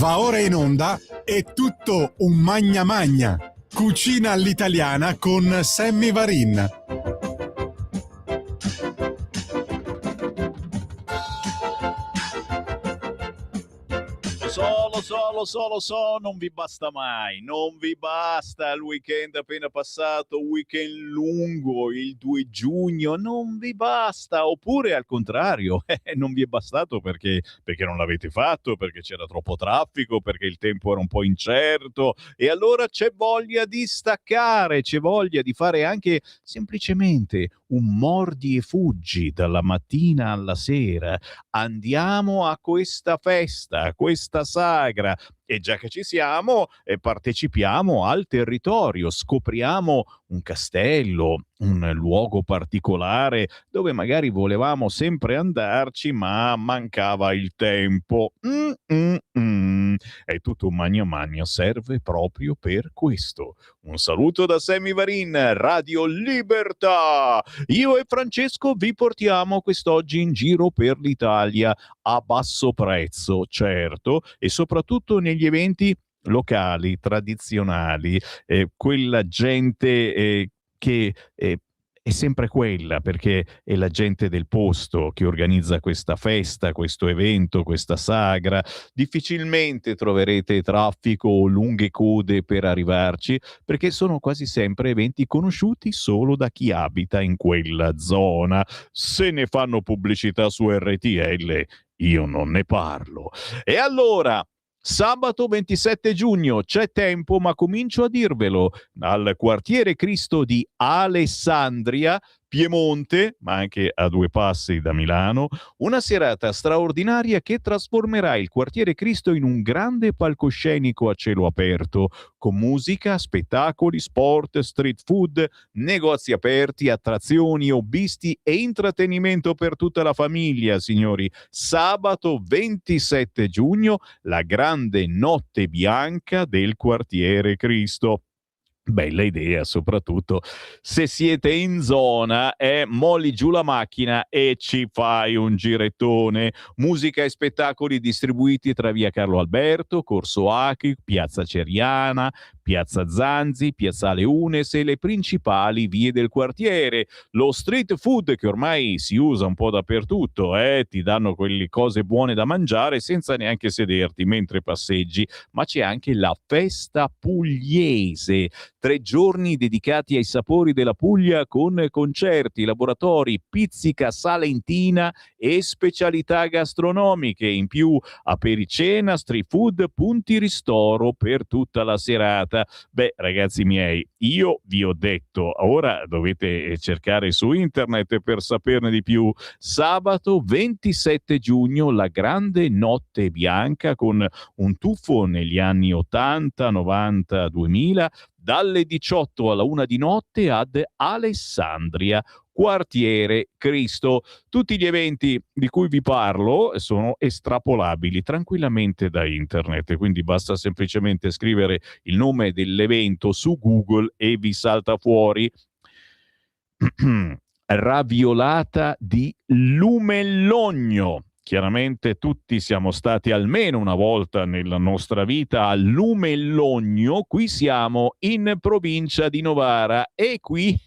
Va ora in onda È tutto un magna magna. Cucina all'italiana con Sammy Varin. Lo so, non vi basta mai, non vi basta il weekend appena passato, weekend lungo, il 2 giugno, non vi basta, oppure al contrario, non vi è bastato perché non l'avete fatto, perché c'era troppo traffico, perché il tempo era un po' incerto, e allora c'è voglia di staccare, c'è voglia di fare anche semplicemente un mordi e fuggi dalla mattina alla sera. Andiamo a questa festa, a questa sagra, e già che ci siamo, partecipiamo al territorio, scopriamo un castello, un luogo particolare dove magari volevamo sempre andarci, ma mancava il tempo. È tutto un magno magno, serve proprio per questo. Un saluto da Sammy Varin, Radio Libertà. Io e Francesco vi portiamo quest'oggi in giro per l'Italia a basso prezzo, certo, e soprattutto negli eventi locali, tradizionali, quella gente che è sempre quella, perché è la gente del posto che organizza questa festa, questo evento, questa sagra. Difficilmente troverete traffico o lunghe code per arrivarci, perché sono quasi sempre eventi conosciuti solo da chi abita in quella zona. Se ne fanno pubblicità su RTL, io non ne parlo. E allora, sabato 27 giugno, c'è tempo, ma comincio a dirvelo, al quartiere Cristo di Alessandria, Piemonte, ma anche a 2 passi da Milano, una serata straordinaria che trasformerà il quartiere Cristo in un grande palcoscenico a cielo aperto, con musica, spettacoli, sport, street food, negozi aperti, attrazioni, hobbisti e intrattenimento per tutta la famiglia, signori. Sabato 27 giugno, la grande notte bianca del quartiere Cristo. Bella idea, soprattutto se siete in zona, molli giù la macchina e ci fai un girettone. Musica e spettacoli distribuiti tra via Carlo Alberto, Corso Achi, Piazza Ceriana, Piazza Zanzi, Piazzale Unes e le principali vie del quartiere. Lo street food, che ormai si usa un po' dappertutto, ti danno quelle cose buone da mangiare senza neanche sederti mentre passeggi, ma c'è anche la festa pugliese. 3 giorni dedicati ai sapori della Puglia con concerti, laboratori, pizzica salentina e specialità gastronomiche. In più, apericena, street food, punti ristoro per tutta la serata. Beh, ragazzi miei, io vi ho detto, ora dovete cercare su internet per saperne di più. Sabato 27 giugno, la grande notte bianca con un tuffo negli anni 80, 90, 2000, dalle 18 alla 1 di notte ad Alessandria, quartiere Cristo. Tutti gli eventi di cui vi parlo sono estrapolabili tranquillamente da internet, quindi basta semplicemente scrivere il nome dell'evento su Google e vi salta fuori raviolata di Lumellogno. Chiaramente tutti siamo stati almeno una volta nella nostra vita a Lumellogno. Qui siamo in provincia di Novara e qui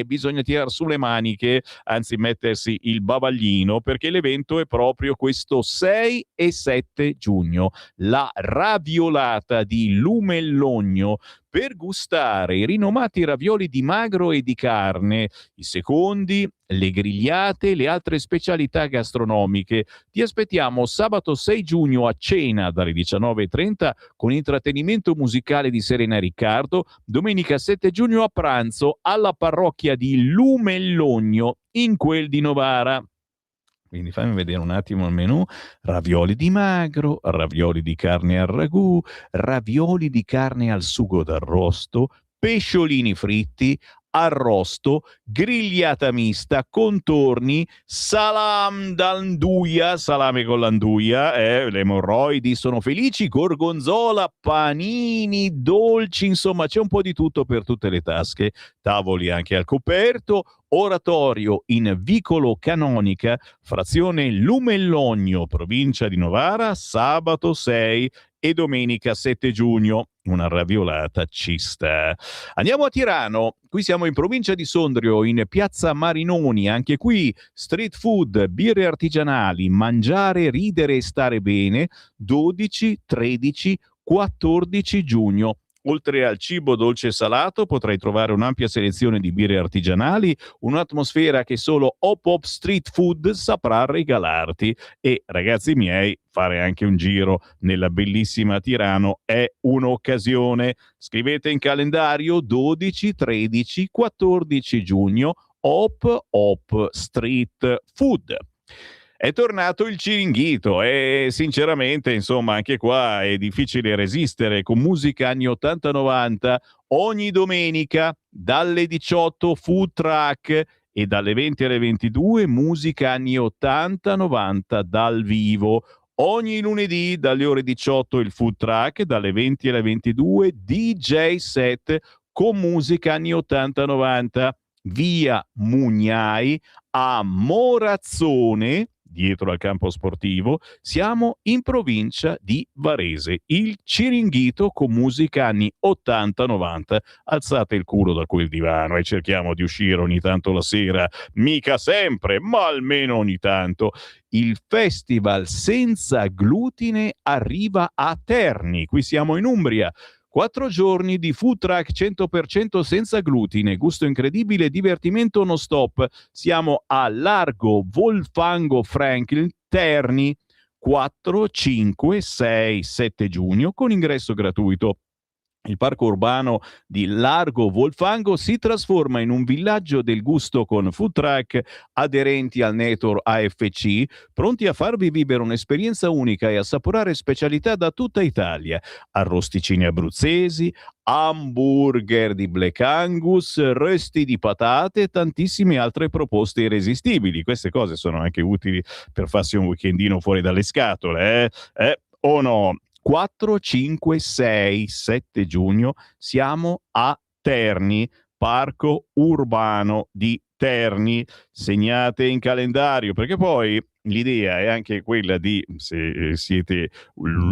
bisogna tirare su le maniche, anzi mettersi il bavaglino, perché l'evento è proprio questo 6 e 7 giugno. La raviolata di Lumellogno, per gustare i rinomati ravioli di magro e di carne, i secondi, le grigliate e le altre specialità gastronomiche. Ti aspettiamo sabato 6 giugno a cena dalle 19:30 con intrattenimento musicale di Serena Riccardo, domenica 7 giugno a pranzo alla parrocchia di Lumellogno in quel di Novara. Quindi fammi vedere un attimo il menù: ravioli di magro, ravioli di carne al ragù, ravioli di carne al sugo d'arrosto, pesciolini fritti, arrosto, grigliata mista, contorni, salam d'anduia, salame con l'anduia, le emorroidi sono felici, gorgonzola, panini, dolci, insomma c'è un po' di tutto per tutte le tasche, tavoli anche al coperto, oratorio in Vicolo Canonica, frazione Lumellogno, provincia di Novara, sabato 6 e domenica 7 giugno. Una raviolata ci sta. Andiamo a Tirano, qui siamo in provincia di Sondrio, in piazza Marinoni, anche qui street food, birre artigianali, mangiare, ridere e stare bene, 12, 13, 14 giugno. Oltre al cibo dolce e salato potrai trovare un'ampia selezione di birre artigianali, un'atmosfera che solo Hop Hop Street Food saprà regalarti. E ragazzi miei, fare anche un giro nella bellissima Tirano è un'occasione. Scrivete in calendario 12, 13, 14 giugno, Hop Hop Street Food. È tornato il Ciringhito e sinceramente, insomma, anche qua è difficile resistere con musica anni 80-90 ogni domenica dalle 18 food track e dalle 20 alle 22 musica anni 80-90 dal vivo. Ogni lunedì dalle ore 18 il food track, dalle 20 alle 22 DJ set con musica anni 80-90. Via Mugnai a Morazzone, dietro al campo sportivo, siamo in provincia di Varese. Il Ciringhito con musica anni 80-90. Alzate il culo da quel divano e cerchiamo di uscire ogni tanto la sera, mica sempre, ma almeno ogni tanto. Il festival senza glutine arriva a Terni, qui siamo in Umbria. 4 giorni di food truck 100% senza glutine, gusto incredibile, divertimento non stop. Siamo a Largo Volfango Franklin, Terni, 4, 5, 6, 7 giugno con ingresso gratuito. Il parco urbano di Largo Volfango si trasforma in un villaggio del gusto con food truck aderenti al network AFC, pronti a farvi vivere un'esperienza unica e assaporare specialità da tutta Italia. Arrosticini abruzzesi, hamburger di Black Angus, resti di patate e tantissime altre proposte irresistibili. Queste cose sono anche utili per farsi un weekendino fuori dalle scatole, o no? 4, 5, 6, 7 giugno siamo a Terni, parco urbano di Terni. Segnate in calendario, perché poi l'idea è anche quella di, se siete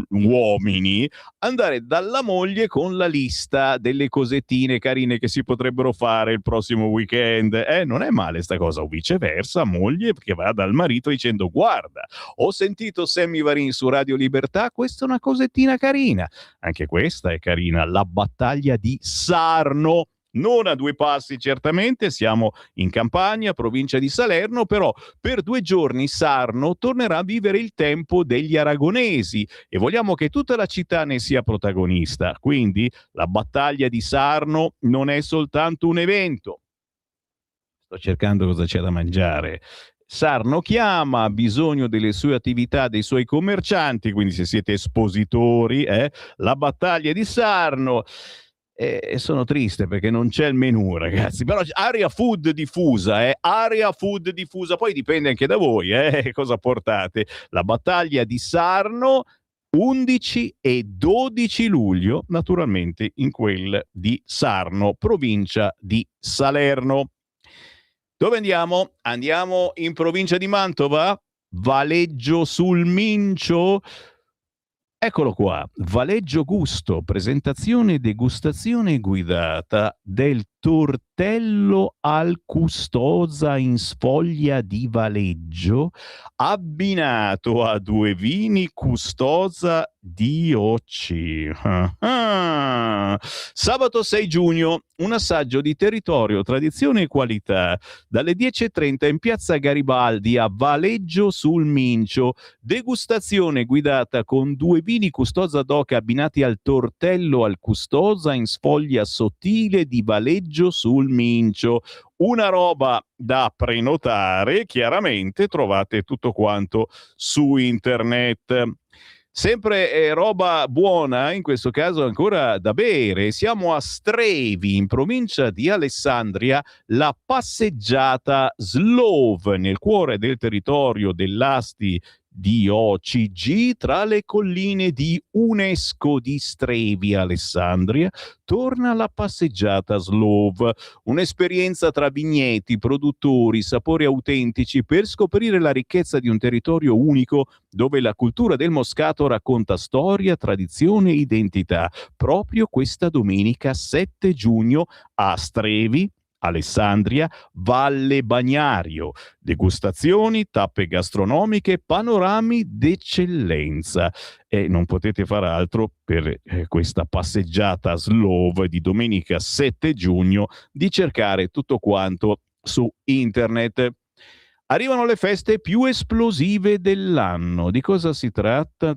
uomini, andare dalla moglie con la lista delle cosettine carine che si potrebbero fare il prossimo weekend. Non è male sta cosa, o viceversa, moglie che va dal marito dicendo: guarda, ho sentito Sammy Varin su Radio Libertà, questa è una cosettina carina. Anche questa è carina, la battaglia di Sarno. Non a 2 passi certamente, siamo in Campania, provincia di Salerno, però per 2 giorni Sarno tornerà a vivere il tempo degli aragonesi e vogliamo che tutta la città ne sia protagonista. Quindi la battaglia di Sarno non è soltanto un evento. Sto cercando cosa c'è da mangiare. Sarno chiama, ha bisogno delle sue attività, dei suoi commercianti, quindi se siete espositori, la battaglia di Sarno. E sono triste perché non c'è il menù, ragazzi, però area food diffusa, area food diffusa, poi dipende anche da voi, cosa portate. La battaglia di Sarno 11 e 12 luglio, naturalmente in quel di Sarno, provincia di Salerno. Dove andiamo? Andiamo in provincia di Mantova, Valeggio sul Mincio. Eccolo qua, Valeggio Gusto, presentazione e degustazione guidata del tortello al custosa in sfoglia di Valeggio, abbinato a 2 vini custosa DOC. Sabato 6 giugno, un assaggio di territorio, tradizione e qualità, dalle 10:30 in piazza Garibaldi a Valeggio sul Mincio, degustazione guidata con 2 vini custosa DOC abbinati al tortello al custosa in sfoglia sottile di Valeggio sul Mincio. Una roba da prenotare, chiaramente trovate tutto quanto su internet. Sempre roba buona, in questo caso ancora da bere. Siamo a Strevi, in provincia di Alessandria, la passeggiata Slove, nel cuore del territorio dell'Asti DOCG tra le colline di UNESCO di Strevi, Alessandria, torna la passeggiata Slow, un'esperienza tra vigneti, produttori, sapori autentici per scoprire la ricchezza di un territorio unico dove la cultura del Moscato racconta storia, tradizione e identità. Proprio questa domenica 7 giugno a Strevi, Alessandria, Valle Bagnario. Degustazioni, tappe gastronomiche, panorami d'eccellenza. E non potete far altro per questa passeggiata Slow di domenica 7 giugno di cercare tutto quanto su internet. Arrivano le feste più esplosive dell'anno. Di cosa si tratta?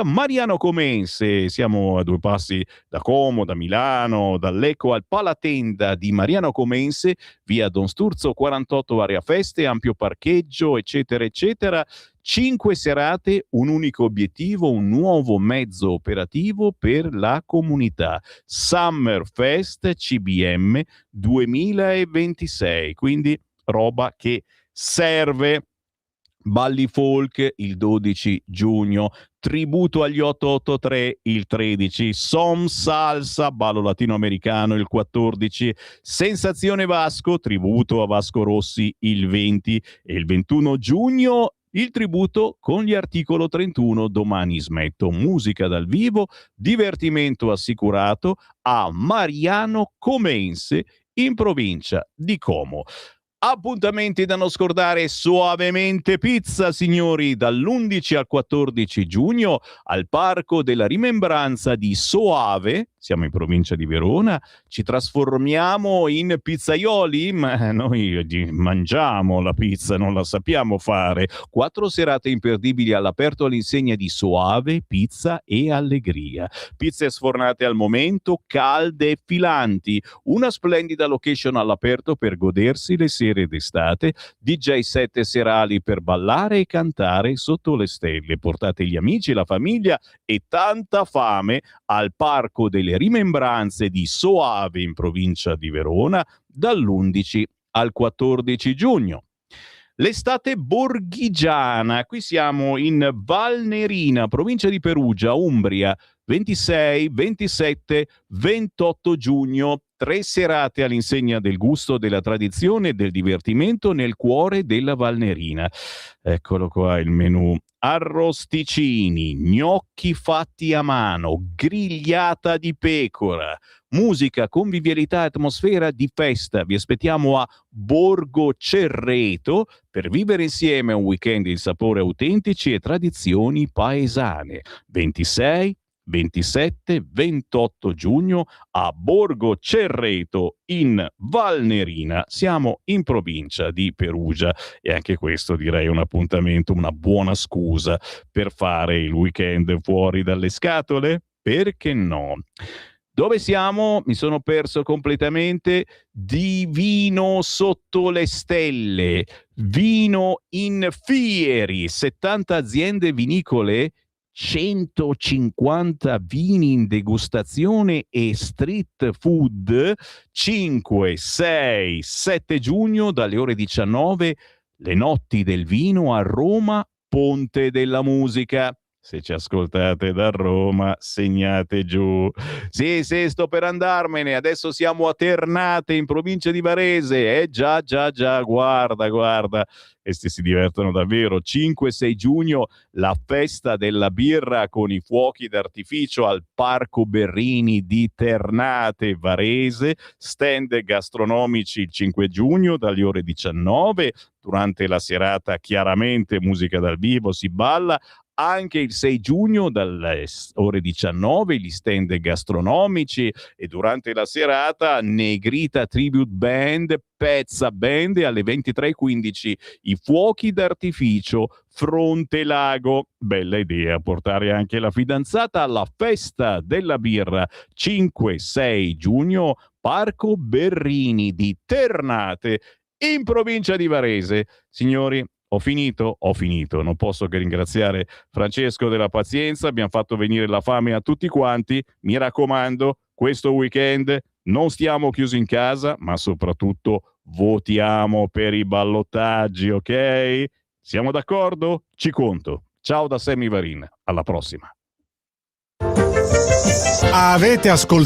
Mariano Comense, siamo a 2 passi da Como, da Milano, dall'Eco al Palatenda di Mariano Comense, via Don Sturzo 48, area feste, ampio parcheggio, eccetera, eccetera. 5 serate, un unico obiettivo, un nuovo mezzo operativo per la comunità. Summer Fest CBM 2026, quindi roba che serve. Balli folk il 12 giugno, tributo agli 883 il 13, Som Salsa, ballo latinoamericano il 14, Sensazione Vasco, tributo a Vasco Rossi il 20 e il 21 giugno il tributo con gli articolo 31 Domani smetto, musica dal vivo, divertimento assicurato a Mariano Comense in provincia di Como. Appuntamenti da non scordare: Soavemente Pizza, signori, dall'11 al 14 giugno al Parco della Rimembranza di Soave, siamo in provincia di Verona, ci trasformiamo in pizzaioli, ma noi mangiamo la pizza, non la sappiamo fare. 4 serate imperdibili all'aperto all'insegna di Soave, Pizza e Allegria. Pizze sfornate al momento, calde e filanti, una splendida location all'aperto per godersi le sere d'estate, DJ set serali per ballare e cantare sotto le stelle. Portate gli amici, la famiglia e tanta fame al Parco delle Rimembranze di Soave in provincia di Verona dall'11 al 14 giugno. L'estate borghigiana, qui siamo in Valnerina, provincia di Perugia, Umbria, 26, 27, 28 giugno, 3 serate all'insegna del gusto, della tradizione e del divertimento nel cuore della Valnerina. Eccolo qua il menù: arrosticini, gnocchi fatti a mano, grigliata di pecora, musica, convivialità e atmosfera di festa. Vi aspettiamo a Borgo Cerreto per vivere insieme un weekend di sapori autentici e tradizioni paesane. 26, 27, 28 giugno a Borgo Cerreto in Valnerina. Siamo in provincia di Perugia e anche questo direi un appuntamento, una buona scusa per fare il weekend fuori dalle scatole? Perché no? Dove siamo? Mi sono perso completamente. Divino sotto le stelle, vino in fieri, 70 aziende vinicole, 150 vini in degustazione e street food. 5, 6, 7 giugno dalle ore 19, le notti del vino a Roma, Ponte della Musica. Se ci ascoltate da Roma, segnate giù. Sì, sto per andarmene. Adesso siamo a Ternate, in provincia di Varese. Già, guarda. Questi si divertono davvero. 5-6 giugno, la festa della birra con i fuochi d'artificio al Parco Berrini di Ternate, Varese. Stand gastronomici il 5 giugno dalle ore 19. Durante la serata, chiaramente, musica dal vivo, si balla. Anche il 6 giugno dalle ore 19 gli stand gastronomici e durante la serata Negrita Tribute Band, Pezza Band e alle 23:15 i fuochi d'artificio Fronte Lago. Bella idea portare anche la fidanzata alla festa della birra. 5-6 giugno Parco Berrini di Ternate in provincia di Varese. Signori, ho finito, non posso che ringraziare Francesco della pazienza, abbiamo fatto venire la fame a tutti quanti. Mi raccomando, questo weekend non stiamo chiusi in casa, ma soprattutto votiamo per i ballottaggi, ok? Siamo d'accordo? Ci conto. Ciao da Sammy Varin, alla prossima. Avete ascoltato